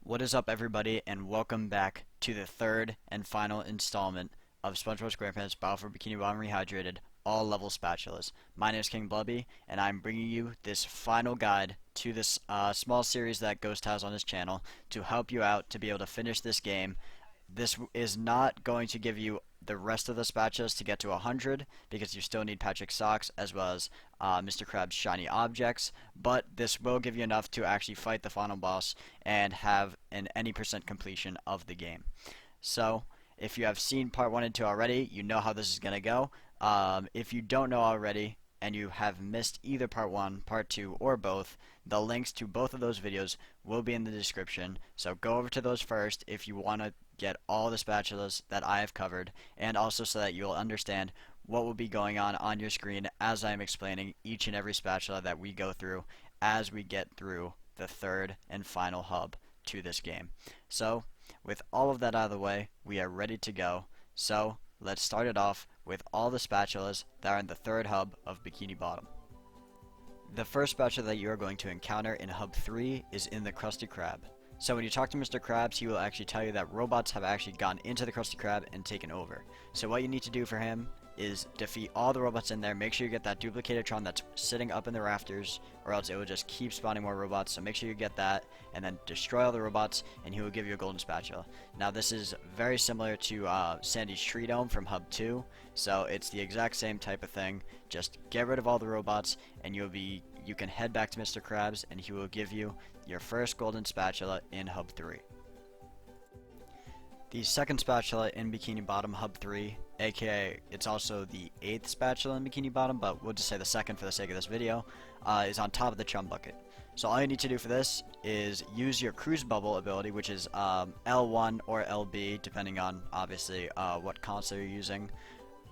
What is up, everybody, and welcome back to the third and final installment of Spongebob Squarepants Battle for Bikini Bottom Rehydrated all-level spatulas. My name is King Blubby, and I'm bringing you this final guide to this small series that Ghost has on his channel to help you out to be able to finish this game. This is not going to give you the rest of the spatulas to get to 100 because you still need Patrick's socks as well as Mr. Krabs' shiny objects, but this will give you enough to actually fight the final boss and have an any percent completion of the game. So if you have seen part 1 and 2 already, you know how this is going to go. If you don't know already and you have missed either part 1, part 2, or both, the links to both of those videos will be in the description, so go over to those first if you want to get all the spatulas that I have covered, and also so that you'll understand what will be going on your screen as I'm explaining each and every spatula that we go through as we get through the third and final hub to this game. So with all of that out of the way, we are ready to go. So let's start it off with all the spatulas that are in the third hub of Bikini Bottom. The first spatula that you are going to encounter in hub 3 is in the Krusty Krab. So when you talk to Mr. Krabs, he will actually tell you that robots have actually gone into the Krusty Krab and taken over. So what you need to do for him is defeat all the robots in there. Make sure you get that duplicated Tron that's sitting up in the rafters, or else it will just keep spawning more robots. So make sure you get that, and then destroy all the robots, and he will give you a golden spatula. Now this is very similar to Sandy's Tree Dome from Hub 2, so it's the exact same type of thing. Just get rid of all the robots, and you can head back to Mr. Krabs, and he will give you your first golden spatula in Hub 3. The second spatula in Bikini Bottom Hub 3, aka it's also the 8th spatula in Bikini Bottom, but we'll just say the second for the sake of this video, is on top of the Chum Bucket. So all you need to do for this is use your Cruise Bubble ability, which is L1 or LB, depending on obviously what console you're using,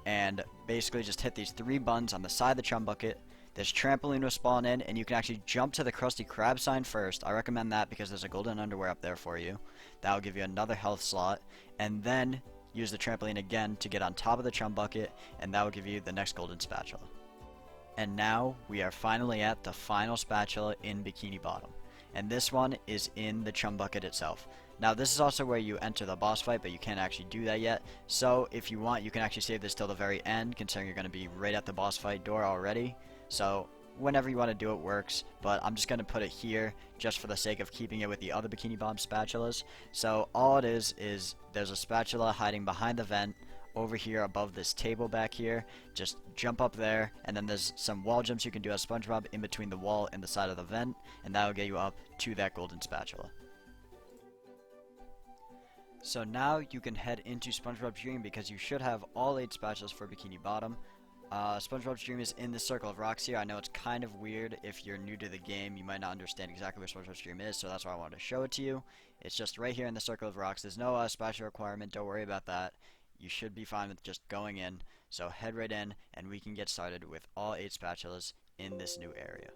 and basically just hit these 3 buttons on the side of the Chum Bucket. This trampoline will spawn in, and you can actually jump to the Krusty Krab sign first. I recommend that because there's a golden underwear up there for you. That will give you another health slot, and then use the trampoline again to get on top of the Chum Bucket, and that will give you the next golden spatula. And now we are finally at the final spatula in Bikini Bottom, and this one is in the Chum Bucket itself. Now this is also where you enter the boss fight, but you can't actually do that yet, so if you want, you can actually save this till the very end, considering you're going to be right at the boss fight door already. So whenever you want to do it works, but I'm just going to put it here just for the sake of keeping it with the other Bikini Bottom spatulas. So all it is there's a spatula hiding behind the vent over here above this table back here. Just jump up there, and then there's some wall jumps you can do as SpongeBob in between the wall and the side of the vent, and that will get you up to that golden spatula. So now you can head into SpongeBob's Dream because you should have all 8 spatulas for Bikini Bottom. SpongeBob's Dream is in this circle of rocks here. I know it's kind of weird. If you're new to the game, you might not understand exactly where SpongeBob's Dream is, so that's why I wanted to show it to you. It's just right here in the circle of rocks. There's no spatula requirement. Don't worry about that. You should be fine with just going in. So head right in, and we can get started with all 8 spatulas in this new area.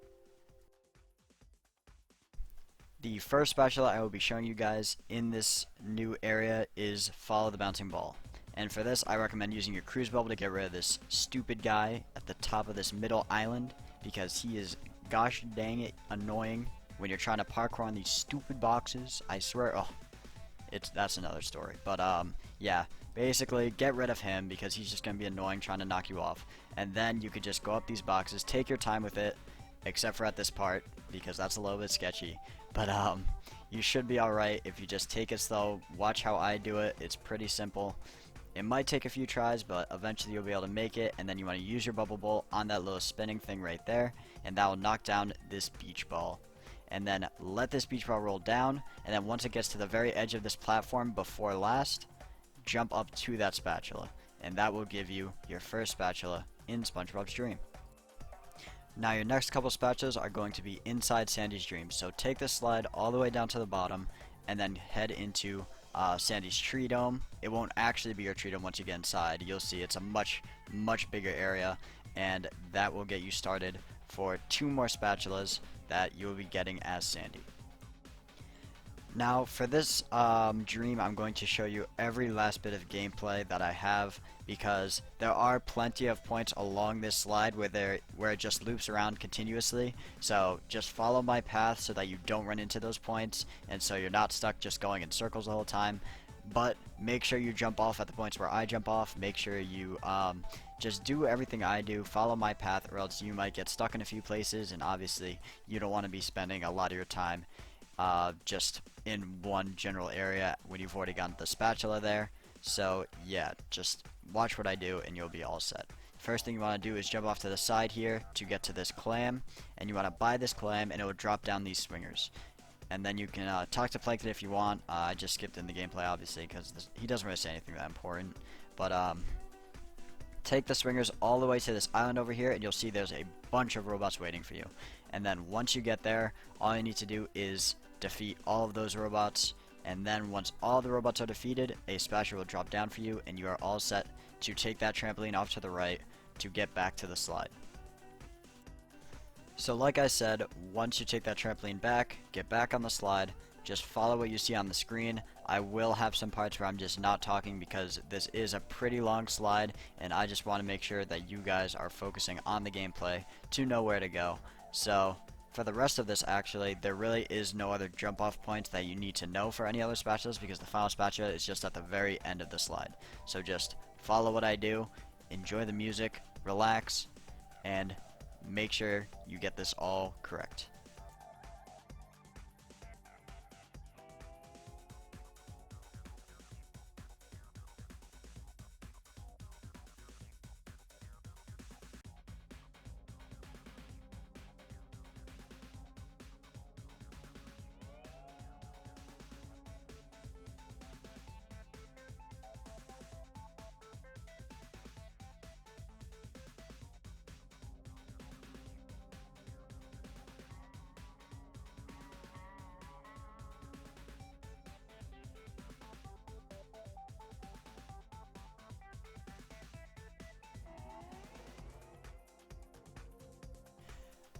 The first spatula I will be showing you guys in this new area is Follow the Bouncing Ball. And for this, I recommend using your Cruise Bubble to get rid of this stupid guy at the top of this middle island, because he is gosh dang it annoying when you're trying to parkour on these stupid boxes. I swear, that's another story. But yeah, basically get rid of him because he's just going to be annoying trying to knock you off. And then you could just go up these boxes, take your time with it, except for at this part because that's a little bit sketchy. But you should be alright if you just take it slow. Watch how I do it. It's pretty simple. It might take a few tries, but eventually you'll be able to make it, and then you want to use your bubble bowl on that little spinning thing right there, and that will knock down this beach ball. And then let this beach ball roll down, and then once it gets to the very edge of this platform before last, jump up to that spatula, and that will give you your first spatula in SpongeBob's Dream. Now your next couple spatulas are going to be inside Sandy's Dream, so take this slide all the way down to the bottom, and then head into Sandy's Tree Dome. It won't actually be your tree dome once you get inside. You'll see it's a much bigger area, and that will get you started for 2 more spatulas that you'll be getting as Sandy. Now for this dream, I'm going to show you every last bit of gameplay that I have, because there are plenty of points along this slide where it just loops around continuously. So just follow my path so that you don't run into those points, and so you're not stuck just going in circles the whole time. But make sure you jump off at the points where I jump off. Make sure you just do everything I do, follow my path, or else you might get stuck in a few places, and obviously you don't want to be spending a lot of your time just in one general area when you've already gotten the spatula there. So yeah, just watch what I do and you'll be all set. First thing you want to do is jump off to the side here to get to this clam, and you want to buy this clam and it will drop down these swingers. And then you can talk to Plankton if you want. I just skipped in the gameplay obviously because he doesn't really say anything that important. But take the swingers all the way to this island over here and you'll see there's a bunch of robots waiting for you. And then once you get there, all you need to do is defeat all of those robots, and then once all the robots are defeated, a spatula will drop down for you and you are all set to take that trampoline off to the right to get back to the slide. So like I said, once you take that trampoline back, get back on the slide, just follow what you see on the screen. I will have some parts where I'm just not talking because this is a pretty long slide and I just want to make sure that you guys are focusing on the gameplay to know where to go. So for the rest of this, actually, there really is no other jump off points that you need to know for any other spatulas, because the final spatula is just at the very end of the slide. So just follow what I do, enjoy the music, relax, and make sure you get this all correct.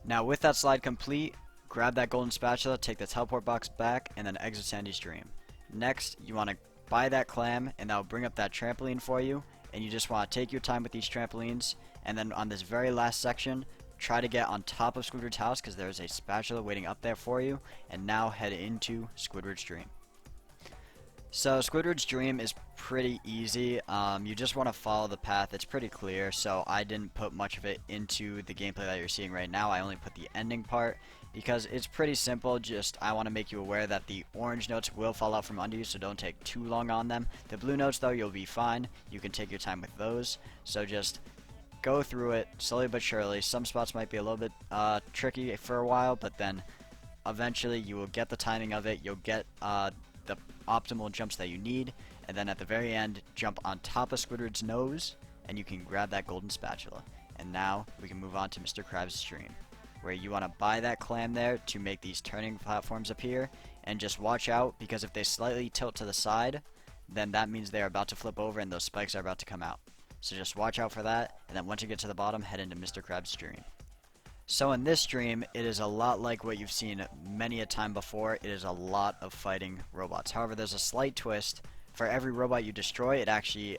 Now with that slide complete, grab that golden spatula, take the teleport box back, and then exit Sandy's dream. Next, you want to buy that clam, and that will bring up that trampoline for you, and you just want to take your time with these trampolines, and then on this very last section, try to get on top of Squidward's house because there's a spatula waiting up there for you, and now head into Squidward's dream. So Squidward's dream is pretty easy. You just want to follow the path. It's pretty clear, so I didn't put much of it into the gameplay that you're seeing right now. I only put the ending part because it's pretty simple. Just I want to make you aware that the orange notes will fall out from under you, so don't take too long on them. The blue notes, though, you'll be fine. You can take your time with those. So just go through it slowly but surely. Some spots might be a little bit tricky for a while, but then eventually you will get the timing of it. You'll get the optimal jumps that you need, and then at the very end, jump on top of Squidward's nose, and you can grab that golden spatula. And now we can move on to Mr. Krabs' dream, where you want to buy that clam there to make these turning platforms appear, and just watch out, because if they slightly tilt to the side, then that means they're about to flip over and those spikes are about to come out. So just watch out for that, and then once you get to the bottom, head into Mr. Krabs' dream. So in this dream, it is a lot like what you've seen many a time before. It is a lot of fighting robots. However, there's a slight twist. For every robot you destroy, it actually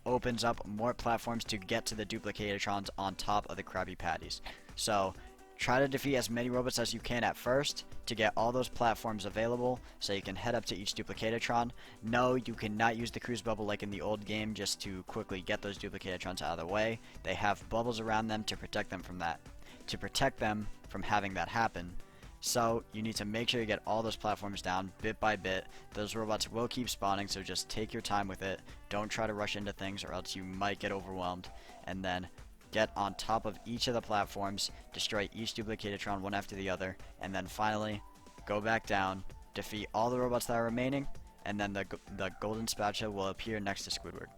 opens up more platforms to get to the Duplicatatrons on top of the Krabby Patties. So try to defeat as many robots as you can at first to get all those platforms available so you can head up to each Duplicatatron. No, you cannot use the cruise bubble like in the old game just to quickly get those Duplicatatrons out of the way. They have bubbles around them to protect them from that. To protect them from having that happen. So you need to make sure you get all those platforms down bit by bit. Those robots will keep spawning, so just take your time with it. Don't try to rush into things or else you might get overwhelmed. And then get on top of each of the platforms, destroy each Duplicatatron one after the other, and then finally go back down, defeat all the robots that are remaining, and then the golden spatula will appear next to Squidward.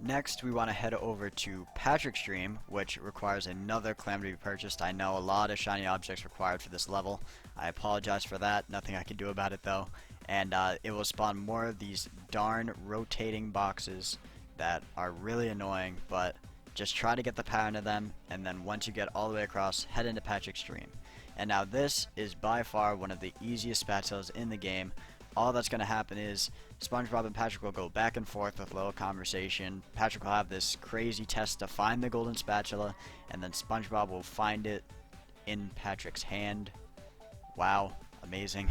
Next, we want to head over to Patrick's dream, which requires another clam to be purchased. I know a lot of shiny objects required for this level. I apologize for that. Nothing I can do about it though. And it will spawn more of these darn rotating boxes that are really annoying, but just try to get the pattern of them, and then once you get all the way across, head into Patch Extreme. And now this is by far one of the easiest spatulas in the game. All that's going to happen is SpongeBob and Patrick will go back and forth with a little conversation. Patrick will have this crazy test to find the golden spatula, and then SpongeBob will find it in Patrick's hand. Wow, amazing.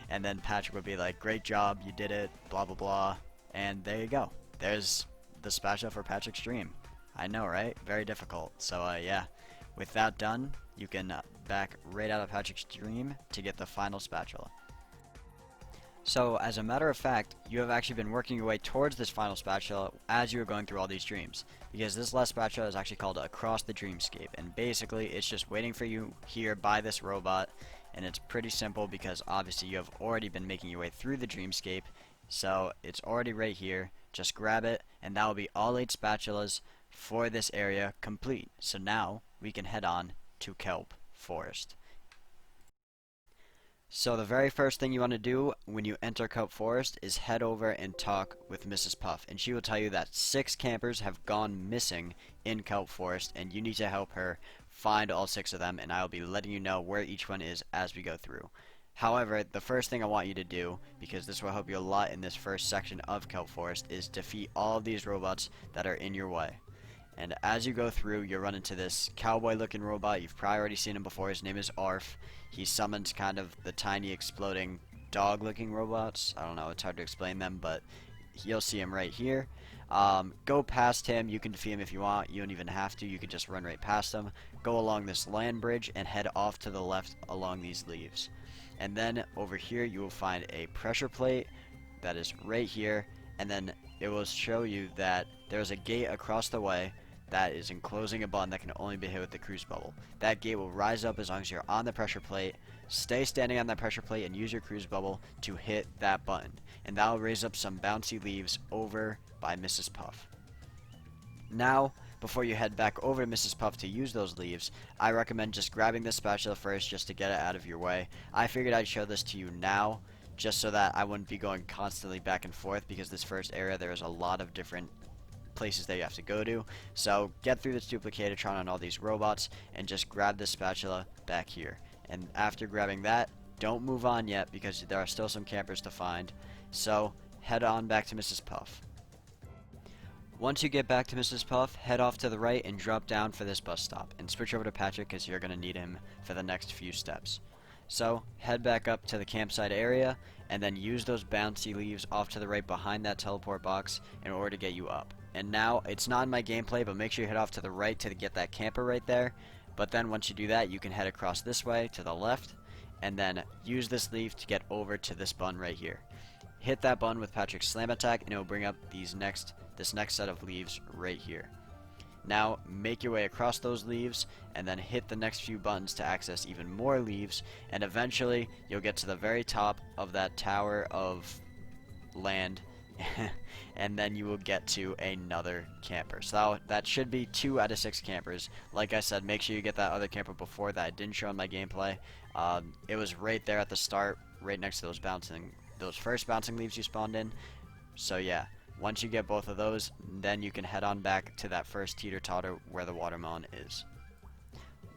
And then Patrick would be like, great job, you did it, blah blah blah. And there you go. There's the spatula for Patch Extreme. I know, right? Very difficult. So yeah, with that done, you can back right out of Patch Extreme to get the final spatula. So, as a matter of fact, you have actually been working your way towards this final spatula as you were going through all these dreams. Because this last spatula is actually called Across the Dreamscape, and basically it's just waiting for you here by this robot, and it's pretty simple because obviously you have already been making your way through the dreamscape, so it's already right here. Just grab it, and that will be all 8 spatulas for this area complete. So now we can head on to Kelp Forest. So the very first thing you want to do when you enter Kelp Forest is head over and talk with Mrs. Puff, and she will tell you that 6 campers have gone missing in Kelp Forest, and you need to help her find all 6 of them, and I will be letting you know where each one is as we go through. However, the first thing I want you to do, because this will help you a lot in this first section of Kelp Forest, is defeat all of these robots that are in your way. And as you go through, you'll run into this cowboy-looking robot. You've probably already seen him before. His name is Arf. He summons kind of the tiny exploding dog-looking robots. I don't know, it's hard to explain them, but you'll see him right here. Go past him. You can defeat him if you want. You don't even have to. You can just run right past him. Go along this land bridge and head off to the left along these leaves. And then over here you will find a pressure plate that is right here, and then it will show you that there's a gate across the way that is enclosing a button that can only be hit with the cruise bubble. That gate will rise up as long as you're on the pressure plate. Stay standing on that pressure plate and use your cruise bubble to hit that button, and that will raise up some bouncy leaves over by Mrs. Puff. Now, before you head back over to Mrs. Puff to use those leaves, I recommend just grabbing the spatula first just to get it out of your way. I figured I'd show this to you now just so that I wouldn't be going constantly back and forth, because this first area there is a lot of different places that you have to go to. So get through this Duplicatron on all these robots and just grab this spatula back here. And after grabbing that, don't move on yet because there are still some campers to find. So head on back to Mrs. Puff. Once you get back to Mrs. Puff, head off to the right and drop down for this bus stop, and switch over to Patrick because you're going to need him for the next few steps. So head back up to the campsite area and then use those bouncy leaves off to the right behind that teleport box in order to get you up. And now, it's not in my gameplay, but make sure you head off to the right to get that camper right there. But then once you do that, you can head across this way to the left, and then use this leaf to get over to this button right here. Hit that button with Patrick's slam attack, and it will bring up this next set of leaves right here. Now, make your way across those leaves, and then hit the next few buttons to access even more leaves, and eventually, you'll get to the very top of that tower of land, and then you will get to another camper. So that should be 2 out of 6 campers. Like I said, make sure you get that other camper before that I didn't show in my gameplay. It was right there at the start, right next to those first bouncing leaves you spawned in. So yeah, once you get both of those, then you can head on back to that first teeter-totter where the watermelon is.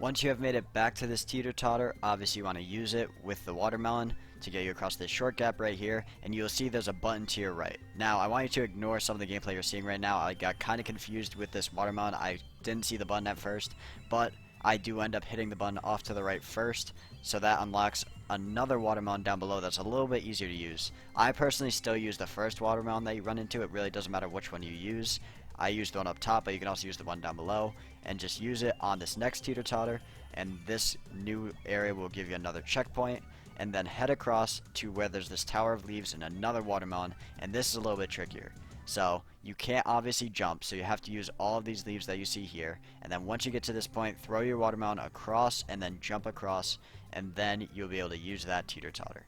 Once you have made it back to this teeter-totter, obviously you want to use it with the watermelon to get you across this short gap right here, and you'll see there's a button to your right. Now, I want you to ignore some of the gameplay you're seeing right now. I got kind of confused with this watermelon. I didn't see the button at first, but I do end up hitting the button off to the right first, so that unlocks another watermelon down below that's a little bit easier to use. I personally still use the first watermelon that you run into. It really doesn't matter which one you use. I use the one up top, but you can also use the one down below, and just use it on this next teeter-totter, and this new area will give you another checkpoint, and then head across to where there's this tower of leaves and another watermelon, and this is a little bit trickier. So you can't obviously jump, so you have to use all of these leaves that you see here, and then once you get to this point, throw your watermelon across and then jump across, and then you'll be able to use that teeter-totter.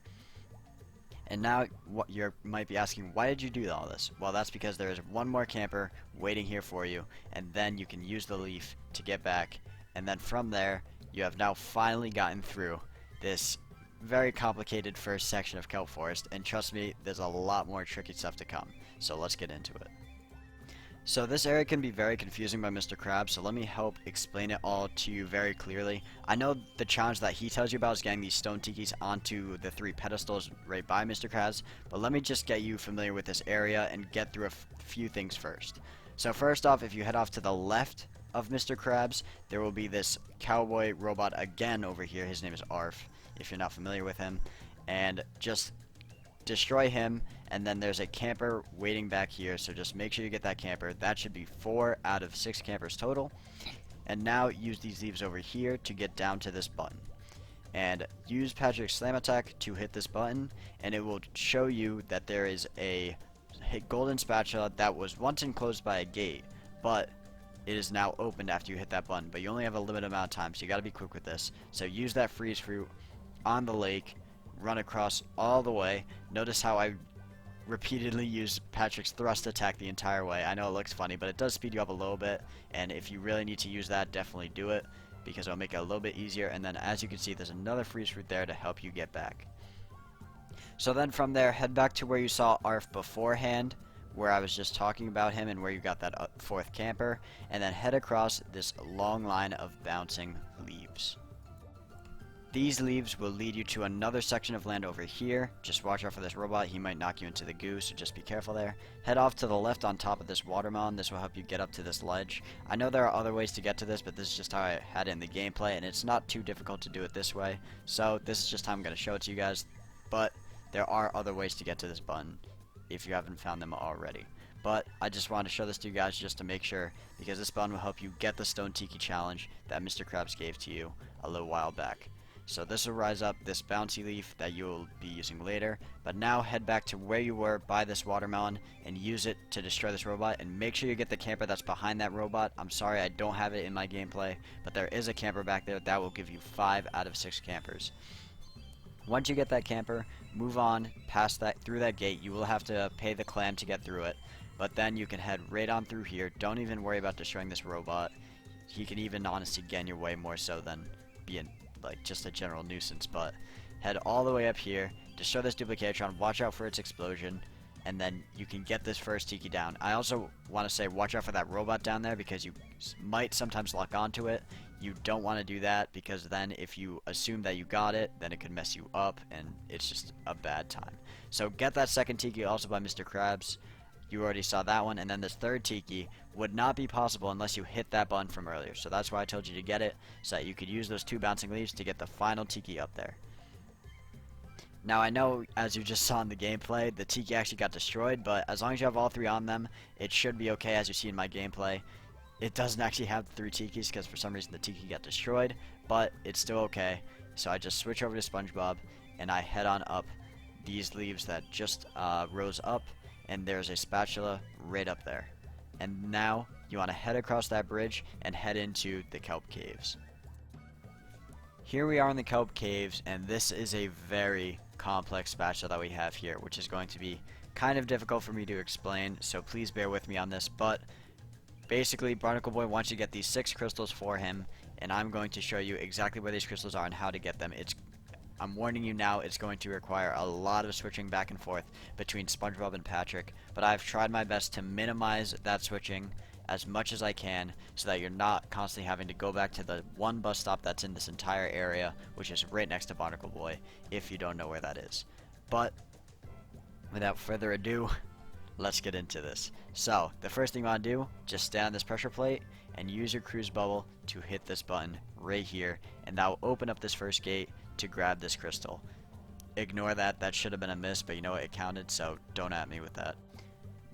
And now what you might be asking, why did you do all this? Well, that's because there is one more camper waiting here for you, and then you can use the leaf to get back, and then from there you have now finally gotten through this very complicated first section of Kelp Forest, and trust me, there's a lot more tricky stuff to come. So let's get into it. So this area can be very confusing by Mr. Krabs, so let me help explain it all to you very clearly. I know the challenge that he tells you about is getting these stone tikis onto the 3 pedestals right by Mr. Krabs, but let me just get you familiar with this area and get through a few things first. So first off, if you head off to the left of Mr. Krabs, there will be this cowboy robot again over here. His name is Arf, if you're not familiar with him, and just destroy him, and then there's a camper waiting back here, so just make sure you get that camper. That should be 4 out of 6 campers total. And now use these leaves over here to get down to this button, and use Patrick's slam attack to hit this button, and it will show you that there is a golden spatula that was once enclosed by a gate, but it is now opened after you hit that button. But you only have a limited amount of time, so you got to be quick with this. So use that freeze fruit on the lake, run across all the way. Notice how I repeatedly use Patrick's thrust attack the entire way. I know it looks funny, but it does speed you up a little bit, and if you really need to use that, definitely do it, because it'll make it a little bit easier. And then as you can see, there's another freeze fruit there to help you get back. So then from there, head back to where you saw Arf beforehand, where I was just talking about him and where you got that 4th camper, and then head across this long line of bouncing leaves. These leaves will lead you to another section of land over here. Just watch out for this robot. He might knock you into the goo, so just be careful there. Head off to the left on top of this watermelon. This will help you get up to this ledge. I know there are other ways to get to this, but this is just how I had it in the gameplay, and it's not too difficult to do it this way. So this is just how I'm going to show it to you guys. But there are other ways to get to this button if you haven't found them already. But I just wanted to show this to you guys just to make sure, because this button will help you get the Stone Tiki challenge that Mr. Krabs gave to you a little while back. So this will rise up this bouncy leaf that you'll be using later. But now head back to where you were by this watermelon and use it to destroy this robot. And make sure you get the camper that's behind that robot. I'm sorry I don't have it in my gameplay, but there is a camper back there that will give you 5 out of 6 campers. Once you get that camper, move on past that, through that gate. You will have to pay the clam to get through it, but then you can head right on through here. Don't even worry about destroying this robot. He can even honestly get in your way more so than being like just a general nuisance. But head all the way up here, destroy this Duplicatron, watch out for its explosion, and then you can get this first Tiki down. I also want to say watch out for that robot down there, because you might sometimes lock onto it. You don't want to do that, because then if you assume that you got it, then it could mess you up, and it's just a bad time. So get that second Tiki also by Mr. Krabs. You already saw that one, and then this third Tiki would not be possible unless you hit that button from earlier. So that's why I told you to get it, so that you could use those 2 bouncing leaves to get the final Tiki up there. Now I know, as you just saw in the gameplay, the Tiki actually got destroyed, but as long as you have all 3 on them, it should be okay. As you see in my gameplay, it doesn't actually have 3 Tikis, because for some reason the Tiki got destroyed, but it's still okay. So I just switch over to Spongebob, and I head on up these leaves that just rose up, and there's a spatula right up there. And now you want to head across that bridge and head into the Kelp Caves. Here we are in the Kelp Caves, and this is a very complex spatula that we have here, which is going to be kind of difficult for me to explain, so please bear with me on this. But basically, Barnacle Boy wants you to get these 6 crystals for him, and I'm going to show you exactly where these crystals are and how to get them. I'm warning you now, it's going to require a lot of switching back and forth between SpongeBob and Patrick, but I've tried my best to minimize that switching as much as I can, so that you're not constantly having to go back to the one bus stop that's in this entire area, which is right next to Barnacle Boy, if you don't know where that is. But without further ado, let's get into this. So the first thing you want to do, just stand on this pressure plate and use your cruise bubble to hit this button right here, and that will open up this first gate to grab this crystal. Ignore that, that should have been a miss, but you know what, it counted, so don't at me with that.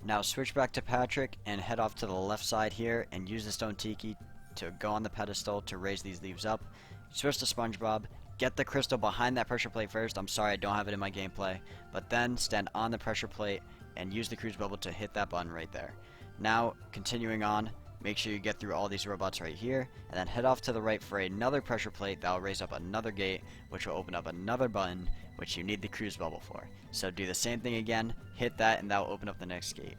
Now switch back to Patrick and head off to the left side here and use the Stone Tiki to go on the pedestal to raise these leaves up. Switch to SpongeBob, get the crystal behind that pressure plate first. I'm sorry I don't have it in my gameplay, but then stand on the pressure plate and use the cruise bubble to hit that button right there. Now continuing on, make sure you get through all these robots right here, and then head off to the right for another pressure plate that will raise up another gate, which will open up another button, which you need the cruise bubble for. So do the same thing again, hit that, and that will open up the next gate.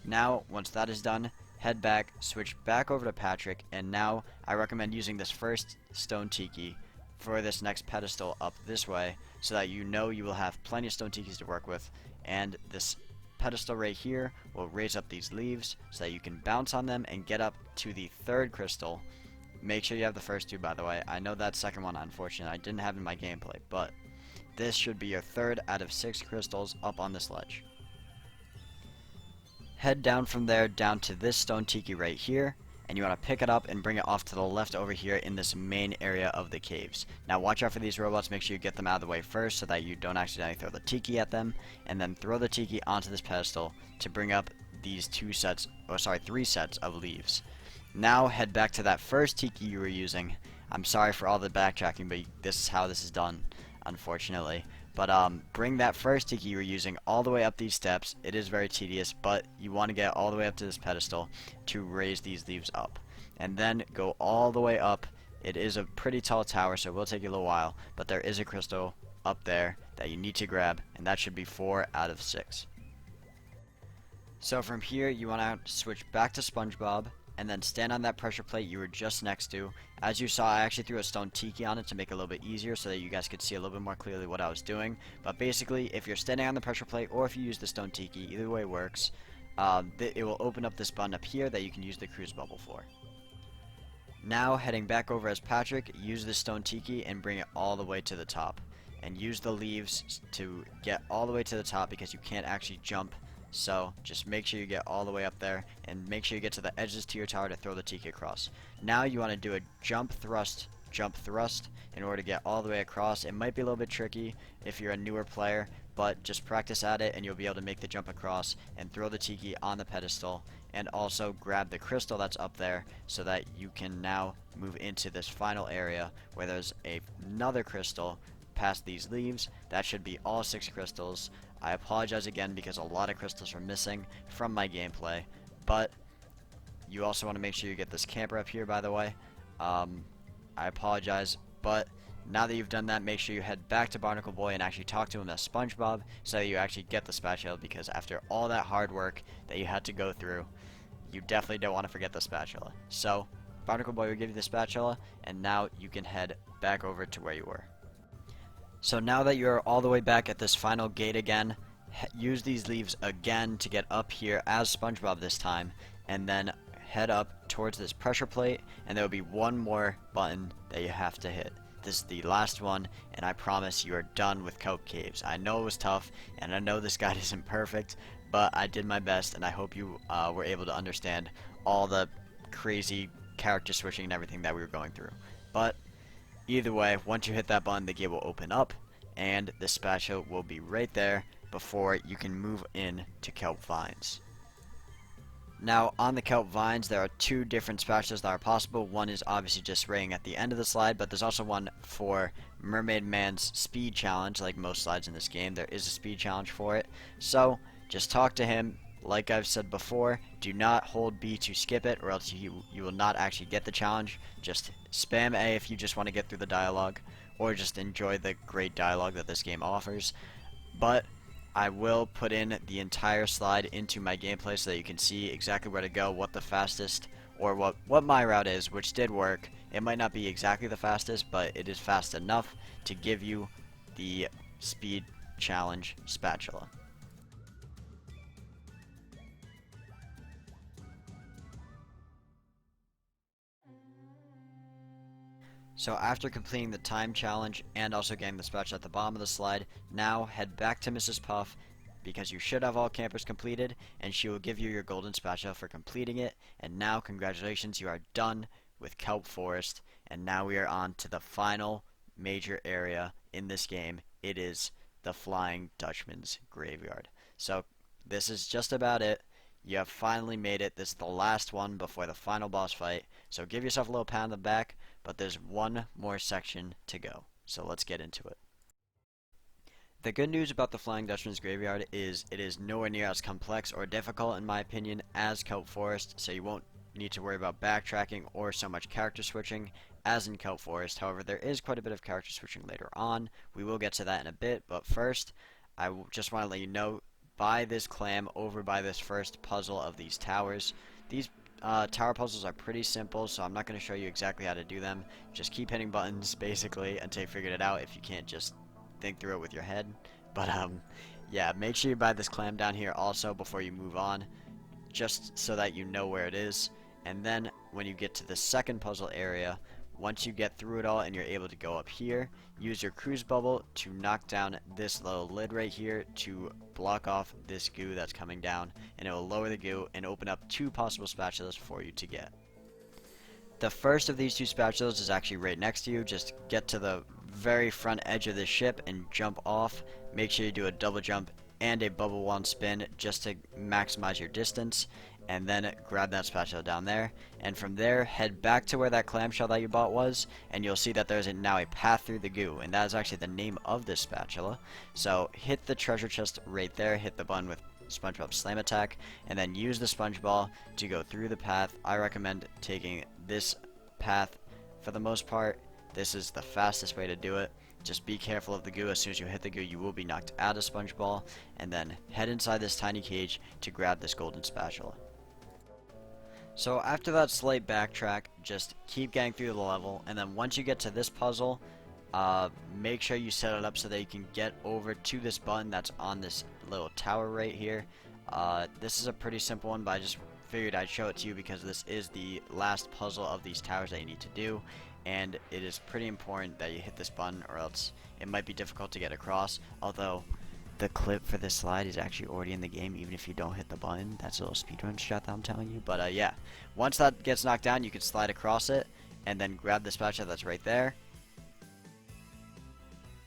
Now, once that is done, head back, switch back over to Patrick, and now I recommend using this first Stone Tiki for this next pedestal up this way, so that you know you will have plenty of Stone Tikis to work with, and this pedestal right here will raise up these leaves so that you can bounce on them and get up to the third crystal. Make sure you have the first two, by the way. I know that second one, unfortunately, I didn't have in my gameplay, but this should be your third out of 6 crystals up on this ledge. Head down from there down to this stone tiki right here, and you want to pick it up and bring it off to the left over here in this main area of the caves. Now watch out for these robots, make sure you get them out of the way first so that you don't accidentally throw the tiki at them, and then throw the tiki onto this pedestal to bring up these 3 sets of leaves. Now head back to that first tiki you were using. I'm sorry for all the backtracking, but this is how this is done, unfortunately. But bring that first tiki you were using all the way up these steps. It is very tedious, but you want to get all the way up to this pedestal to raise these leaves up. And then go all the way up. It is a pretty tall tower, so it will take you a little while, but there is a crystal up there that you need to grab, and that should be 4 out of 6. So from here, you want to switch back to Spongebob, and then stand on that pressure plate you were just next to. As you saw, I actually threw a stone tiki on it to make it a little bit easier so that you guys could see a little bit more clearly what I was doing. But basically, if you're standing on the pressure plate or if you use the stone tiki, either way works, it will open up this button up here that you can use the cruise bubble for. Now, heading back over as Patrick, use the stone tiki and bring it all the way to the top. And use the leaves to get all the way to the top because you can't actually jump. So just make sure you get all the way up there and make sure you get to the edges to your tower to throw the tiki across. Now you want to do a jump thrust in order to get all the way across. It might be a little bit tricky if you're a newer player, but just practice at it and you'll be able to make the jump across and throw the tiki on the pedestal, and also grab the crystal that's up there so that you can now move into this final area where there's another crystal past these leaves. That should be all 6 crystals. I apologize again because a lot of crystals are missing from my gameplay, but you also want to make sure you get this camper up here, by the way. I apologize, but now that you've done that, make sure you head back to Barnacle Boy and actually talk to him as SpongeBob so that you actually get the spatula, because after all that hard work that you had to go through, you definitely don't want to forget the spatula. So, Barnacle Boy will give you the spatula, and now you can head back over to where you were. So now that you're all the way back at this final gate again, use these leaves again to get up here as SpongeBob this time, and then head up towards this pressure plate, and there will be one more button that you have to hit. This is the last one, and I promise you are done with Kelp Caves. I know it was tough, and I know this guide isn't perfect, but I did my best, and I hope you were able to understand all the crazy character switching and everything that we were going through. But either way, once you hit that button, the gate will open up, and the spatula will be right there before you can move in to Kelp Vines. Now, on the Kelp Vines, there are 2 different spatulas that are possible. One is obviously just spraying at the end of the slide, but there's also one for Mermaid Man's speed challenge. Like most slides in this game, there is a speed challenge for it. So, just talk to him. Like I've said before, do not hold B to skip it, or else you will not actually get the challenge. Just spam A if you just want to get through the dialogue, or just enjoy the great dialogue that this game offers. But I will put in the entire slide into my gameplay so that you can see exactly where to go, what the fastest, or what my route is, which did work. It might not be exactly the fastest, but it is fast enough to give you the speed challenge spatula. So after completing the time challenge and also getting the spatula at the bottom of the slide, now head back to Mrs. Puff, because you should have all campers completed, and she will give you your golden spatula for completing it. And now, congratulations, you are done with Kelp Forest, and now we are on to the final major area in this game. It is the Flying Dutchman's Graveyard. So this is just about it. You have finally made it. This is the last one before the final boss fight, so give yourself a little pat on the back. But there's one more section to go, so let's get into it. The good news about the Flying Dutchman's Graveyard is it is nowhere near as complex or difficult, in my opinion, as Kelp Forest, so you won't need to worry about backtracking or so much character switching as in Kelp Forest. However, there is quite a bit of character switching later on. We will get to that in a bit, but first, I just want to let you know, buy this clam over by this first puzzle of these towers. These tower puzzles are pretty simple, so I'm not going to show you exactly how to do them. Just keep hitting buttons, basically, until you figured it out, if you can't just think through it with your head. But, Yeah, make sure you buy this clam down here also before you move on, just so that you know where it is. And then when you get to the second puzzle area, once you get through it all and you're able to go up here, use your cruise bubble to knock down this little lid right here to block off this goo that's coming down, and it will lower the goo and open up 2 possible spatulas for you to get. The first of these 2 spatulas is actually right next to you. Just get to the very front edge of the ship and jump off. Make sure you do a double jump and a bubble wand spin just to maximize your distance, and then grab that spatula down there, and from there head back to where that clamshell that you bought was, and you'll see that there's now a path through the goo, and that is actually the name of this spatula. So hit the treasure chest right there, hit the button with Spongebob Slam Attack, and then use the sponge ball to go through the path. I recommend taking this path for the most part. This is the fastest way to do it. Just be careful of the goo. As soon as you hit the goo, you will be knocked out of sponge ball, and then head inside this tiny cage to grab this golden spatula. So after that slight backtrack, just keep getting through the level, and then once you get to this puzzle, make sure you set it up so that you can get over to this button that's on this little tower right here. This is a pretty simple one, but I just figured I'd show it to you because this is the last puzzle of these towers that you need to do, and it is pretty important that you hit this button or else it might be difficult to get across, although the clip for this slide is actually already in the game even if you don't hit the button. That's a little speedrun strat that I'm telling you. But yeah, once that gets knocked down, you can slide across it and then grab the spatula that's right there.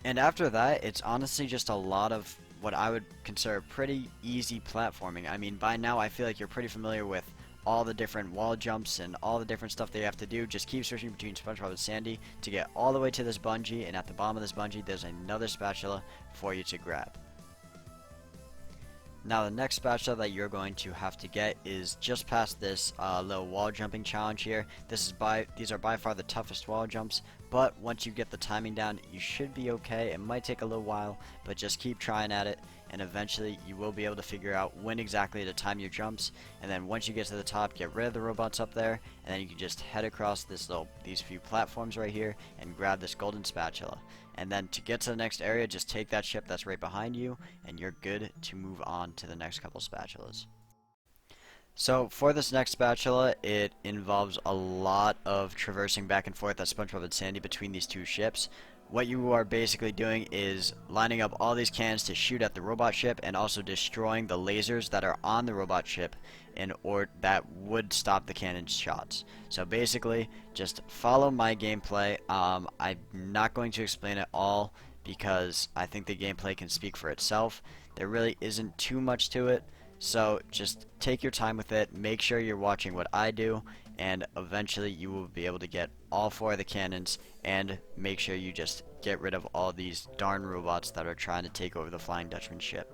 And after that, it's honestly just a lot of what I would consider pretty easy platforming. I mean, by now I feel like you're pretty familiar with all the different wall jumps and all the different stuff that you have to do. Just keep switching between Spongebob and Sandy to get all the way to this bungee, and at the bottom of this bungee there's another spatula for you to grab. Now the next spatula that you're going to have to get is just past this little wall jumping challenge here. These are by far the toughest wall jumps, but once you get the timing down, you should be okay. It might take a little while, but just keep trying at it, and eventually you will be able to figure out when exactly to time your jumps. And then once you get to the top, get rid of the robots up there, and then you can just head across these few platforms right here and grab this golden spatula. And then to get to the next area, just take that ship that's right behind you, and you're good to move on to the next couple spatulas. So for this next spatula, it involves a lot of traversing back and forth at Spongebob and Sandy between these 2 ships. What you are basically doing is lining up all these cannons to shoot at the robot ship, and also destroying the lasers that are on the robot ship that would stop the cannon's shots. So basically, just follow my gameplay. I'm not going to explain it all because I think the gameplay can speak for itself. There really isn't too much to it, so just take your time with it. Make sure you're watching what I do, and eventually you will be able to get all 4 of the cannons, and make sure you just get rid of all these darn robots that are trying to take over the Flying Dutchman ship.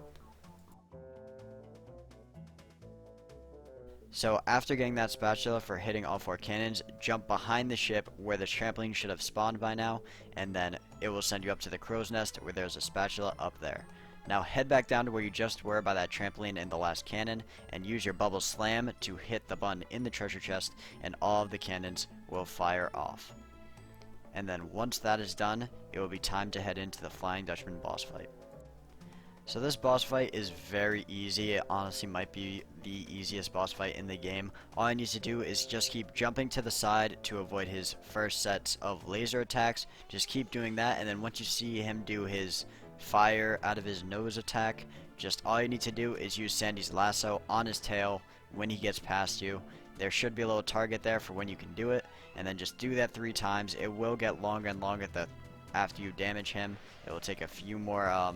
So after getting that spatula for hitting all 4 cannons, jump behind the ship where the trampoline should have spawned by now, and then it will send you up to the crow's nest where there's a spatula up there. Now head back down to where you just were by that trampoline and the last cannon, and use your bubble slam to hit the button in the treasure chest, and all of the cannons will fire off. And then once that is done, it will be time to head into the Flying Dutchman boss fight. So this boss fight is very easy. It honestly might be the easiest boss fight in the game. All I need to do is just keep jumping to the side to avoid his first sets of laser attacks. Just keep doing that, and then once you see him do his fire out of his nose attack, just all you need to do is use Sandy's lasso on his tail when he gets past you. There should be a little target there for when you can do it, and then just do that 3 times. It will get longer and longer after you damage him. It will take a few more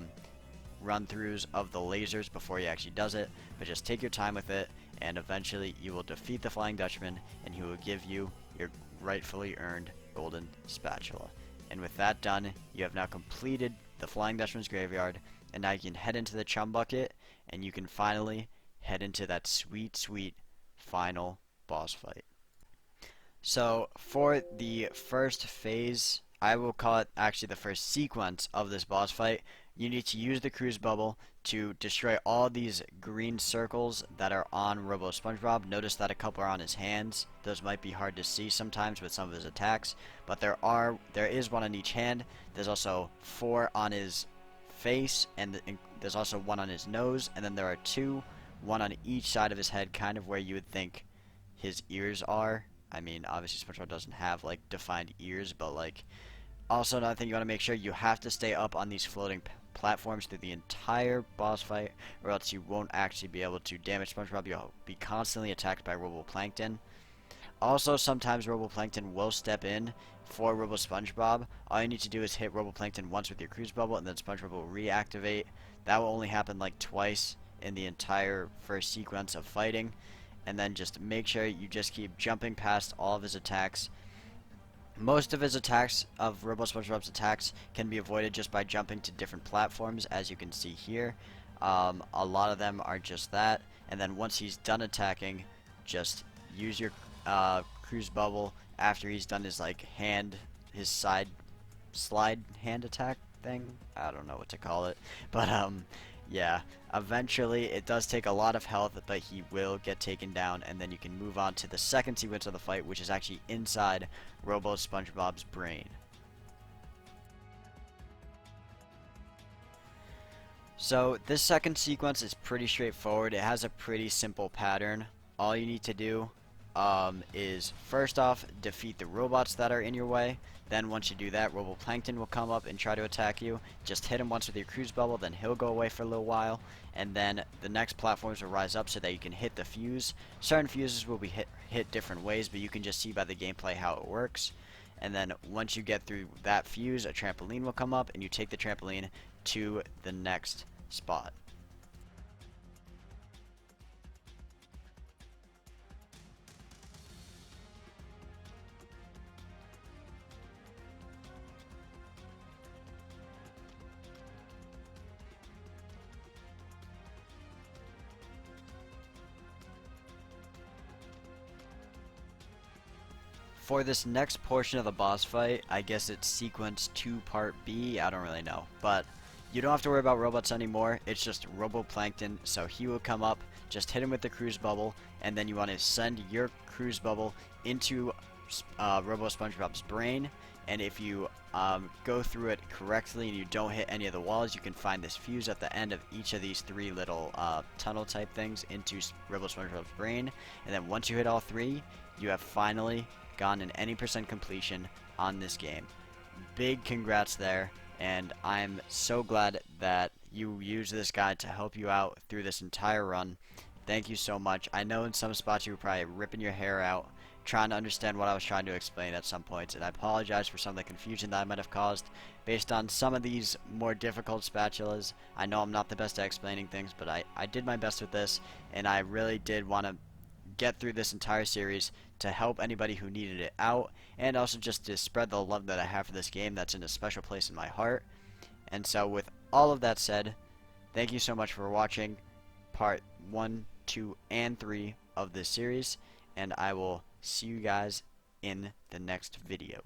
run-throughs of the lasers before he actually does it, but just take your time with it, and eventually you will defeat the Flying Dutchman, and he will give you your rightfully earned golden spatula. And with that done, you have now completed the Flying Dutchman's graveyard, and now you can head into the Chum Bucket, and you can finally head into that sweet, sweet final boss fight. So for the first phase, I will call it actually the first sequence of this boss fight, you need to use the cruise bubble to destroy all these green circles that are on Robo Spongebob. Notice that a couple are on his hands. Those might be hard to see sometimes with some of his attacks, but there is one on each hand. There's also 4 on his face, and there's also one on his nose, and then there are two, one on each side of his head, kind of where you would think his ears are. I mean, obviously SpongeBob doesn't have like defined ears, but like, also another thing you want to make sure, you have to stay up on these floating platforms through the entire boss fight, or else you won't actually be able to damage SpongeBob. You'll be constantly attacked by Roboplankton. Also, sometimes Roboplankton will step in for SpongeBob. All you need to do is hit Roboplankton once with your cruise bubble, and then SpongeBob will reactivate. That will only happen like twice in the entire first sequence of fighting. And then just make sure you just keep jumping past all of his attacks. Most of his attacks, of SpongeBob's attacks, can be avoided just by jumping to different platforms, as you can see here. A lot of them are just that. And then once he's done attacking, just use your cruise bubble after he's done his like his side slide hand attack thing. I don't know what to call it, but yeah, eventually it does take a lot of health, but he will get taken down, and then you can move on to the second sequence of the fight, which is actually inside SpongeBob's brain. So this second sequence is pretty straightforward. It has a pretty simple pattern. All you need to do is first off defeat the robots that are in your way. Then once you do that, Roboplankton will come up and try to attack you. Just hit him once with your cruise bubble, then he'll go away for a little while, and then the next platforms will rise up so that you can hit the fuse. Certain fuses will be hit different ways, but you can just see by the gameplay how it works. And then once you get through that fuse, a trampoline will come up, and you take the trampoline to the next spot. For this next portion of the boss fight, I guess it's sequence 2 part B, I don't really know. But you don't have to worry about robots anymore, it's just Roboplankton, so he will come up, just hit him with the cruise bubble, and then you want to send your cruise bubble into SpongeBob's brain, and if you go through it correctly and you don't hit any of the walls, you can find this fuse at the end of each of these three little tunnel type things into SpongeBob's brain, and then once you hit all three, you have finally gotten any percent completion on this game. Big congrats there, and I'm so glad that you used this guide to help you out through this entire run. Thank you so much. I know in some spots you were probably ripping your hair out trying to understand what I was trying to explain at some points, and I apologize for some of the confusion that I might have caused based on some of these more difficult spatulas. I know I'm not the best at explaining things, but I did my best with this, and I really did want to get through this entire series to help anybody who needed it out, and also just to spread the love that I have for this game that's in a special place in my heart. And so with all of that said, thank you so much for watching part 1, 2, and 3 of this series, and I will see you guys in the next video.